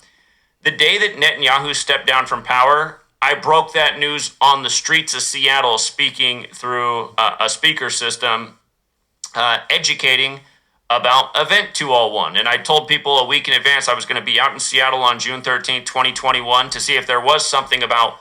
the day that Netanyahu stepped down from power, I broke that news on the streets of Seattle, speaking through a speaker system, educating about Event 201. And I told people a week in advance I was going to be out in Seattle on June 13th, 2021 to see if there was something about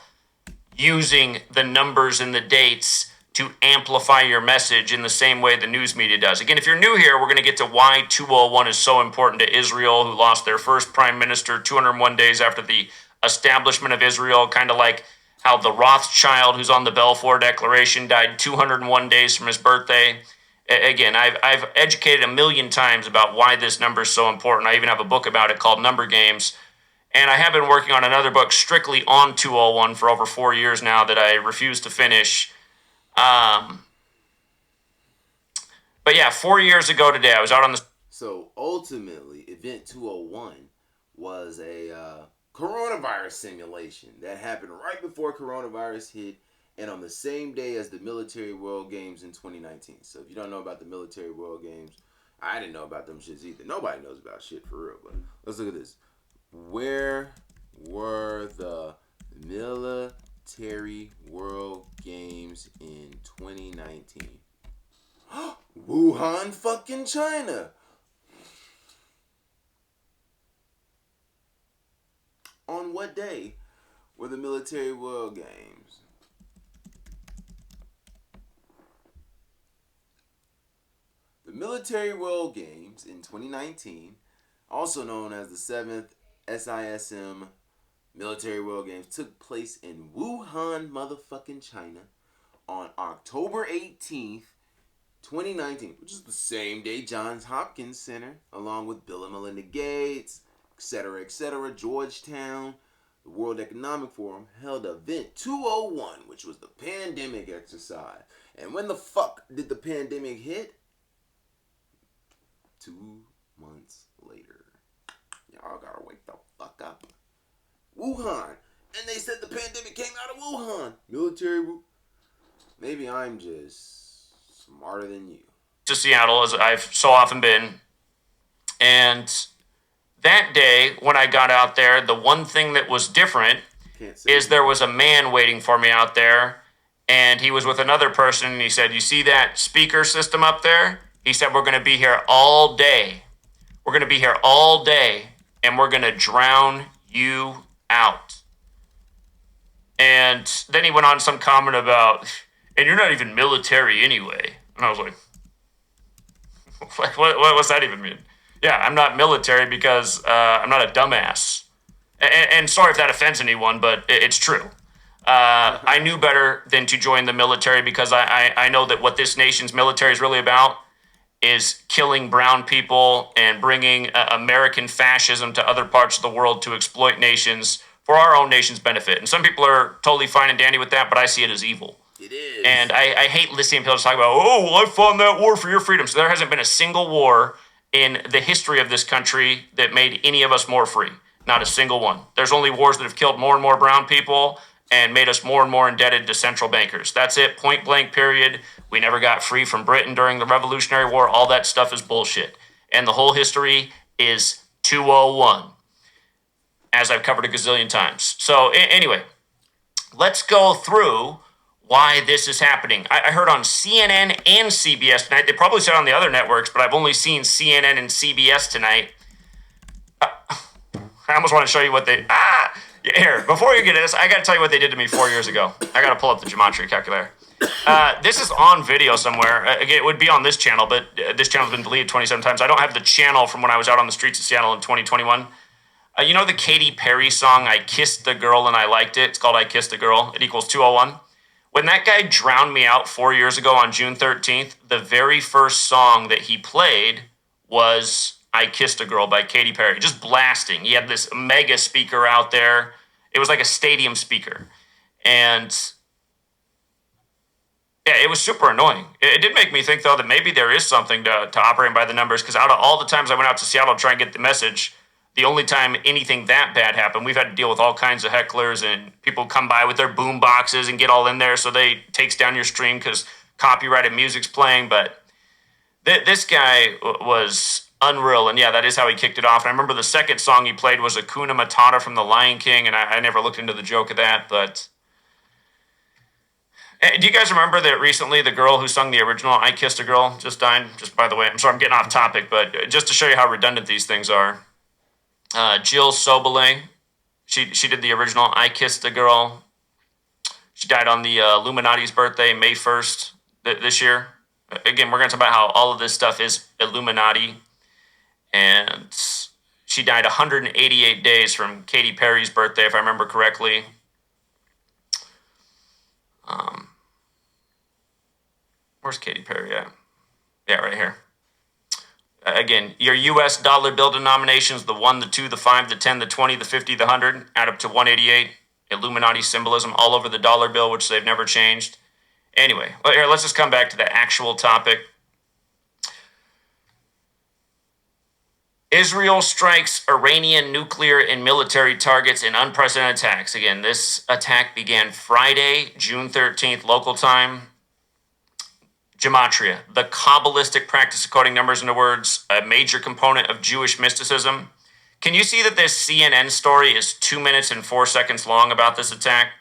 using the numbers and the dates to amplify your message in the same way the news media does. Again, if you're new here, we're going to get to why 201 is so important to Israel, who lost their first prime minister 201 days after the establishment of Israel, kind of like how the Rothschild, who's on the Balfour Declaration, died 201 days from his birthday. Again, I've educated a million times about why this number is so important. I even have a book about it called Number Games. And I have been working on another book strictly on 201 for over 4 years now that I refuse to finish. But yeah, 4 years ago today, I was out on the... So ultimately, Event 201 was a coronavirus simulation that happened right before coronavirus hit and on the same day as the Military World Games in 2019. So if you don't know about the Military World Games, I didn't know about them shits either. Nobody knows about shit for real. But let's look at this. Where were the Military World Games in 2019? Wuhan, fucking China. On what day were the Military World Games? The Military World Games in 2019, also known as the 7th SISM Military World Games, took place in Wuhan, motherfucking China on October 18th, 2019, which is the same day Johns Hopkins Center, along with Bill and Melinda Gates, etc., Georgetown, the World Economic Forum, held Event 201, which was the pandemic exercise. And when the fuck did the pandemic hit? 2 months later. Y'all gotta wake the fuck up. Wuhan. And they said the pandemic came out of Wuhan. Military. Maybe I'm just smarter than you. To Seattle, as I've so often been. And that day, when I got out there, the one thing that was different is there was a man waiting for me out there, and he was with another person, and he said, "You see that speaker system up there?" He said, "We're going to be here all day. We're going to be here all day, and we're going to drown you out." And then he went on some comment about, "And you're not even military anyway." And I was like, what's that even mean? Yeah, I'm not military because I'm not a dumbass. And sorry if that offends anyone, but it's true. I knew better than to join the military because I know that what this nation's military is really about is killing brown people and bringing American fascism to other parts of the world to exploit nations for our own nation's benefit. And some people are totally fine and dandy with that, but I see it as evil. It is. And I hate listening to people talk about, "Oh, well, I fought in that war for your freedom." So there hasn't been a single war in the history of this country that made any of us more free. Not a single one. There's only wars that have killed more and more brown people and made us more and more indebted to central bankers. That's it, point blank, period. We never got free from Britain during the Revolutionary War. All that stuff is bullshit. And the whole history is 201, as I've covered a gazillion times. So anyway, let's go through why this is happening. I heard on CNN and CBS tonight. They probably said on the other networks, but I've only seen CNN and CBS tonight. I almost want to show you what they... Here, before you get to this, I got to tell you what they did to me 4 years ago. I got to pull up the GEMATRIA calculator. This is on video somewhere. Again, it would be on this channel, but this channel's been deleted 27 times. I don't have the channel from when I was out on the streets of Seattle in 2021. You know the Katy Perry song, "I Kissed the Girl and I Liked It"? It's called "I Kissed a Girl." It equals 201. When that guy drowned me out 4 years ago on June 13th, the very first song that he played was "I Kissed a Girl" by Katy Perry, just blasting. He had this mega speaker out there. It was like a stadium speaker. And yeah, it was super annoying. It did make me think, though, that maybe there is something to operating by the numbers, because out of all the times I went out to Seattle to try and get the message, the only time anything that bad happened, we've had to deal with all kinds of hecklers and people come by with their boom boxes and get all in there so they takes down your stream because copyrighted music's playing. But this guy was unreal, and yeah, that is how he kicked it off. And I remember the second song he played was Hakuna Matata from The Lion King, and I never looked into the joke of that, but... Do you guys remember that recently the girl who sung the original "I Kissed a Girl" just died? Just by the way, I'm sorry I'm getting off topic, but just to show you how redundant these things are. Jill Sobelay, she did the original "I Kissed a Girl." She died on the Illuminati's birthday, May 1st this year. Again, we're going to talk about how all of this stuff is Illuminati. And she died 188 days from Katy Perry's birthday, if I remember correctly. Where's Katy Perry at? Yeah, right here. Again, your U.S. dollar bill denominations, the 1, the 2, the 5, the 10, the 20, the 50, the 100, add up to 188. Illuminati symbolism all over the dollar bill, which they've never changed. Anyway, here, let's just come back to the actual topic. Israel strikes Iranian nuclear and military targets in unprecedented attacks. Again, this attack began Friday, June 13th, local time. GEMATRIA, the Kabbalistic practice of coding numbers into words, a major component of Jewish mysticism. Can you see that this CNN story is 2 minutes and 4 seconds long about this attack?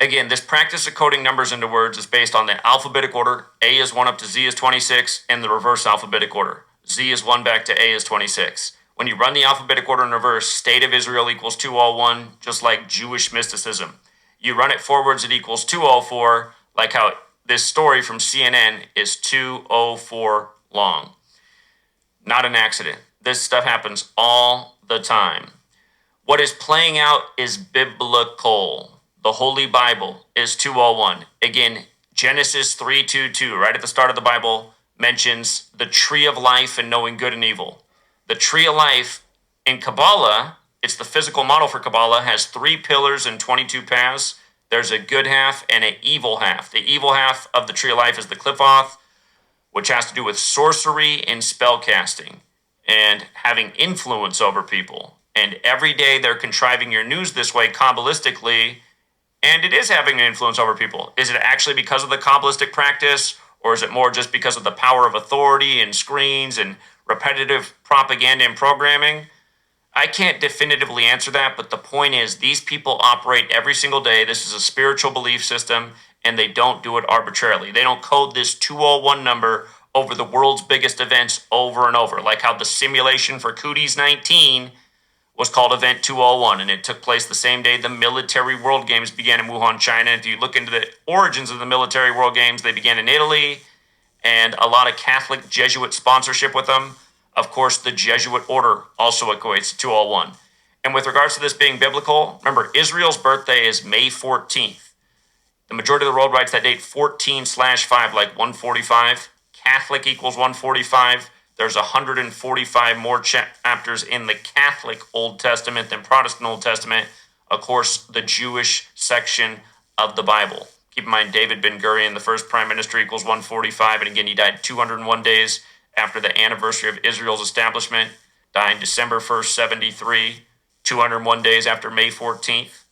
Again, this practice of coding numbers into words is based on the alphabetic order. A is 1 up to Z is 26, and the reverse alphabetic order. Z is 1 back to A is 26. When you run the alphabetic order in reverse, state of Israel equals 201, just like Jewish mysticism. You run it forwards, it equals 204, like how this story from CNN is 204 long. Not an accident. This stuff happens all the time. What is playing out is biblical. The Holy Bible is 201. Again, Genesis 3:2:2, right at the start of the Bible, mentions the tree of life and knowing good and evil. The tree of life in Kabbalah, it's the physical model for Kabbalah, has 3 pillars and 22 paths. There's a good half and an evil half. The evil half of the tree of life is the Qliphoth, which has to do with sorcery and spell casting and having influence over people. And every day they're contriving your news this way Kabbalistically, and it is having an influence over people. Is it actually because of the Kabbalistic practice, or is it more just because of the power of authority and screens and repetitive propaganda and programming? I can't definitively answer that, but the point is these people operate every single day. This is a spiritual belief system, and they don't do it arbitrarily. They don't code this 201 number over the world's biggest events over and over, like how the simulation for Cooties 19 was called Event 201, and it took place the same day the military world games began in Wuhan, China. If you look into the origins of the military world games, they began in Italy, and a lot of Catholic Jesuit sponsorship with them. Of course, the Jesuit order also equates to 201. And with regards to this being biblical, remember, Israel's birthday is May 14th. The majority of the world writes that date 14/5, like 145. Catholic equals 145. There's 145 more chapters in the Catholic Old Testament than Protestant Old Testament. Of course, the Jewish section of the Bible. Keep in mind, David Ben-Gurion, the first prime minister, equals 145. And again, he died 201 days after the anniversary of Israel's establishment, dying December 1st, 73, 201 days after May 14th.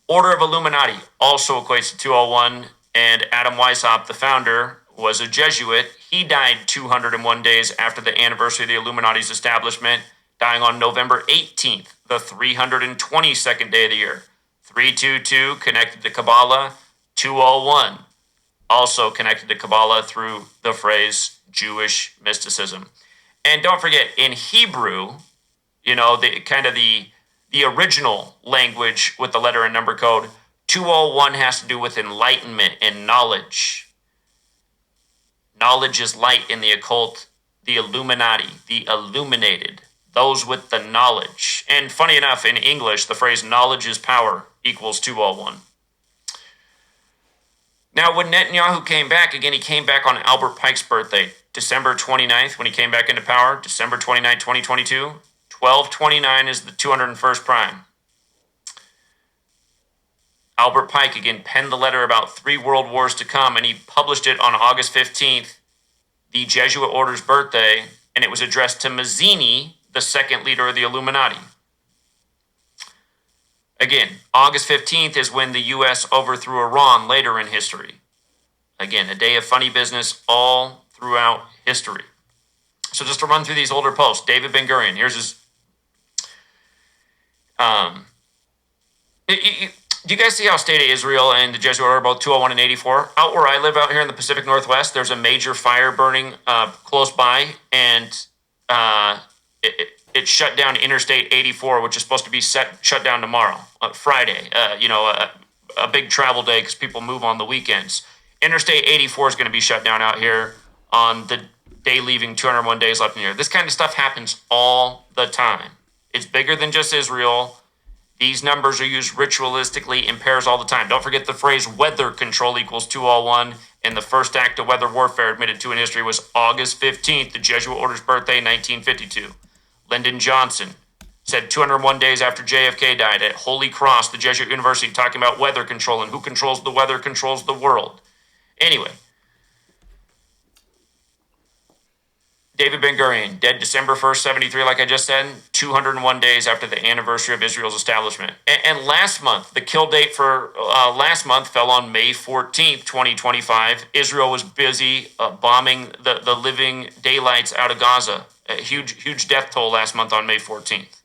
Order of Illuminati also equates to 201, and Adam Weishaupt, the founder, was a Jesuit. He died 201 days after the anniversary of the Illuminati's establishment, dying on November 18th, the 322nd day of the year. 322 connected to Kabbalah, 201 also connected to Kabbalah through the phrase Jewish mysticism. And don't forget, in Hebrew, the original language with the letter and number code, 201 has to do with enlightenment and knowledge. Knowledge is light in the occult, the Illuminati, the illuminated, those with the knowledge. And funny enough, in English, the phrase knowledge is power equals 201. Now, when Netanyahu came back, again, he came back on Albert Pike's birthday, December 29th, when he came back into power, December 29, 2022. 1229 is the 201st prime. Albert Pike, again, penned the letter about 3 world wars to come, and he published it on August 15th, the Jesuit order's birthday, and it was addressed to Mazzini, the second leader of the Illuminati. Again, August 15th is when the U.S. overthrew Iran later in history. Again, a day of funny business all throughout history. So just to run through these older posts, David Ben-Gurion, here's his... Do you guys see how State of Israel and the Jesuit order are both 201 and 84? Out where I live out here in the Pacific Northwest, there's a major fire burning close by, and it shut down Interstate 84, which is supposed to be shut down tomorrow, Friday. A big travel day because people move on the weekends. Interstate 84 is going to be shut down out here on the day leaving 201 days left in the year. This kind of stuff happens all the time. It's bigger than just Israel. These numbers are used ritualistically in pairs all the time. Don't forget the phrase weather control equals 201. And the first act of weather warfare admitted to in history was August 15th, the Jesuit order's birthday, 1952. Lyndon Johnson said 201 days after JFK died at Holy Cross, the Jesuit University, talking about weather control and who controls the weather controls the world. Anyway, David Ben-Gurion, dead December 1st, 73, like I just said, 201 days after the anniversary of Israel's establishment. And last month, the kill date for last month fell on May 14th, 2025. Israel was busy bombing the living daylights out of Gaza. A huge death toll last month on May 14th.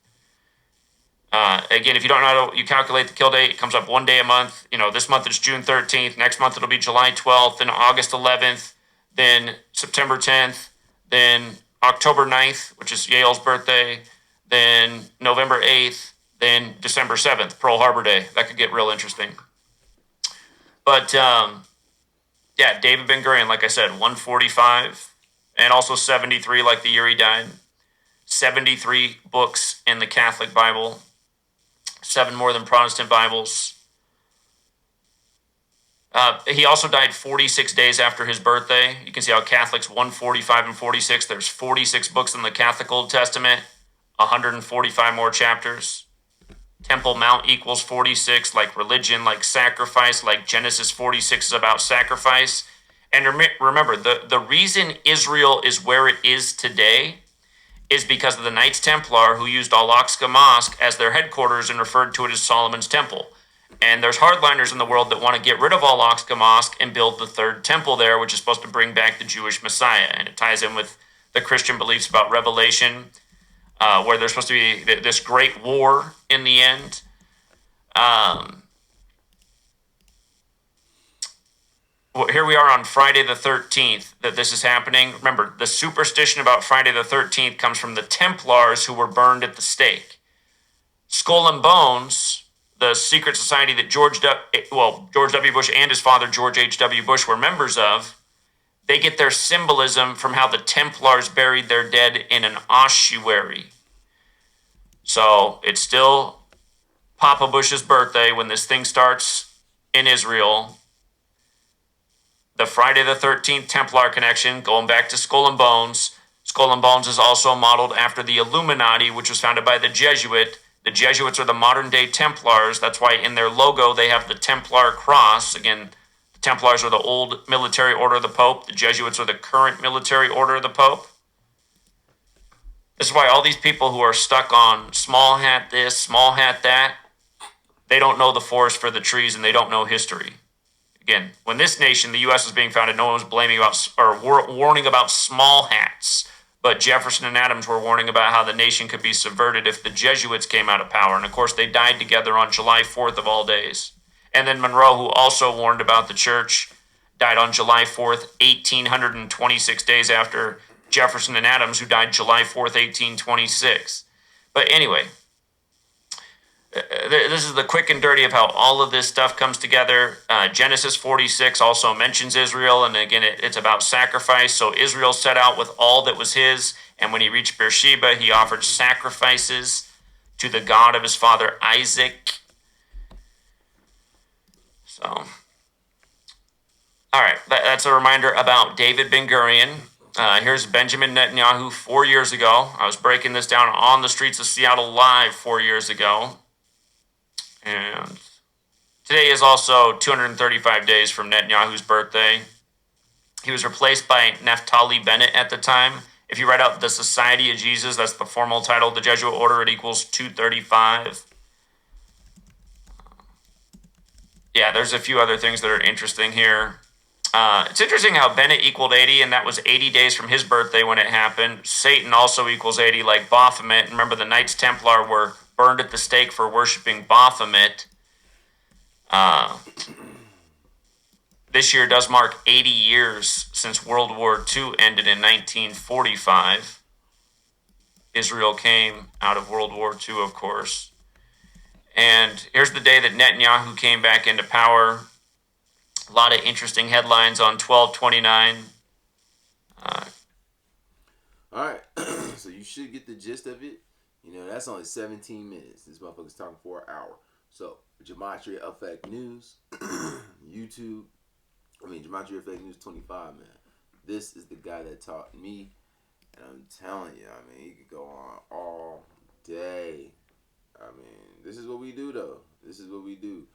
Again, if you don't know how you calculate the kill date, it comes up one day a month. This month it's June 13th. Next month it'll be July 12th, then August 11th, then September 10th, then October 9th, which is Yale's birthday, then November 8th, then December 7th, Pearl Harbor Day. That could get real interesting. But, yeah, David Ben-Gurion, like I said, 145, and also 73, like the year he died. 73 books in the Catholic Bible, 7 more than Protestant Bibles. He also died 46 days after his birthday. You can see how Catholics 145 and 46. There's 46 books in the Catholic Old Testament, 145 more chapters. Temple Mount equals 46, like religion, like sacrifice, like Genesis 46 is about sacrifice. And remember, the reason Israel is where it is today is because of the Knights Templar who used Al-Aqsa Mosque as their headquarters and referred to it as Solomon's Temple. And there's hardliners in the world that want to get rid of Al-Aqsa Mosque and build the third temple there, which is supposed to bring back the Jewish Messiah. And it ties in with the Christian beliefs about Revelation, where there's supposed to be this great war in the end. Here we are on Friday the 13th that this is happening. Remember, the superstition about Friday the 13th comes from the Templars who were burned at the stake. Skull and Bones, the secret society that George W. Bush and his father, George H.W. Bush, were members of, they get their symbolism from how the Templars buried their dead in an ossuary. So it's still Papa Bush's birthday when this thing starts in Israel. The Friday the 13th Templar connection, going back to Skull and Bones. Skull and Bones is also modeled after the Illuminati, which was founded by the Jesuit. The Jesuits are the modern-day Templars. That's why in their logo they have the Templar cross. Again, the Templars are the old military order of the Pope. The Jesuits are the current military order of the Pope. This is why all these people who are stuck on small hat this, small hat that, they don't know the forest for the trees and they don't know history. Again, when this nation, the U.S., was being founded, no one was blaming about or warning about small hats. But Jefferson and Adams were warning about how the nation could be subverted if the Jesuits came out of power. And of course, they died together on July 4th of all days. And then Monroe, who also warned about the church, died on July 4th, 1826 days after Jefferson and Adams, who died July 4th, 1826. But anyway, this is the quick and dirty of how all of this stuff comes together. Genesis 46 also mentions Israel, and again, it's about sacrifice. So Israel set out with all that was his, and when he reached Beersheba, he offered sacrifices to the God of his father Isaac. So, all right, that's a reminder about David Ben-Gurion. Here's Benjamin Netanyahu 4 years ago. I was breaking this down on the streets of Seattle live 4 years ago. And today is also 235 days from Netanyahu's birthday. He was replaced by Naftali Bennett at the time. If you write out the Society of Jesus, that's the formal title of the Jesuit order, it equals 235. Yeah, there's a few other things that are interesting here. It's interesting how Bennett equaled 80, and that was 80 days from his birthday when it happened. Satan also equals 80, like Baphomet. Remember, the Knights Templar were burned at the stake for worshiping Baphomet. This year does mark 80 years since World War II ended in 1945. Israel came out of World War II, of course. And here's the day that Netanyahu came back into power. A lot of interesting headlines on 12/29. All right, so you should get the gist of it. You know, that's only 17 minutes. This motherfucker's talking for an hour. So, Gematria Effect News, YouTube. Gematria Effect News 25, man. This is the guy that taught me. And I'm telling you, he could go on all day. This is what we do, though. This is what we do.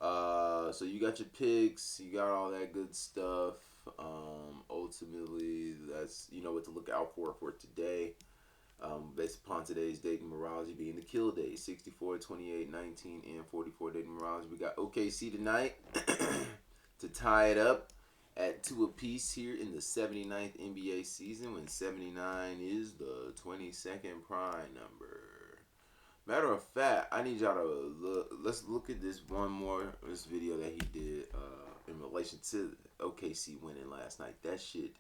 So you got your picks, you got all that good stuff. Ultimately, that's, you know, what to look out for today. Based upon today's date, numerology being the kill day, 64, 28, 19, and 44 date numerology. We got OKC tonight to tie it up at 2 apiece here in the 79th NBA season, when 79 is the 22nd prime number. Matter of fact, I need y'all to let's look at this this video that he did in relation to OKC winning last night. That shit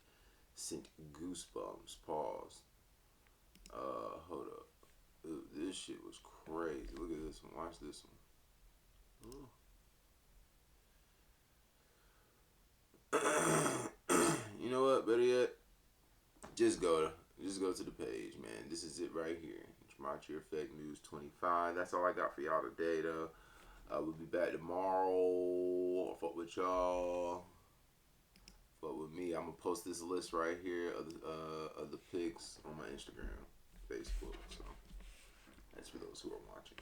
sent goosebumps. Pause. Hold up. This shit was crazy. Look at this one. Watch this one. You know what? Better yet, just go to the page, man. This is it right here. Gematria Effect News 25. That's all I got for y'all today, though. We'll be back tomorrow. Fuck with y'all. Fuck with me. I'm gonna post this list right here of the picks on my Instagram, Facebook. So that's for those who are watching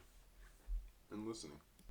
and listening.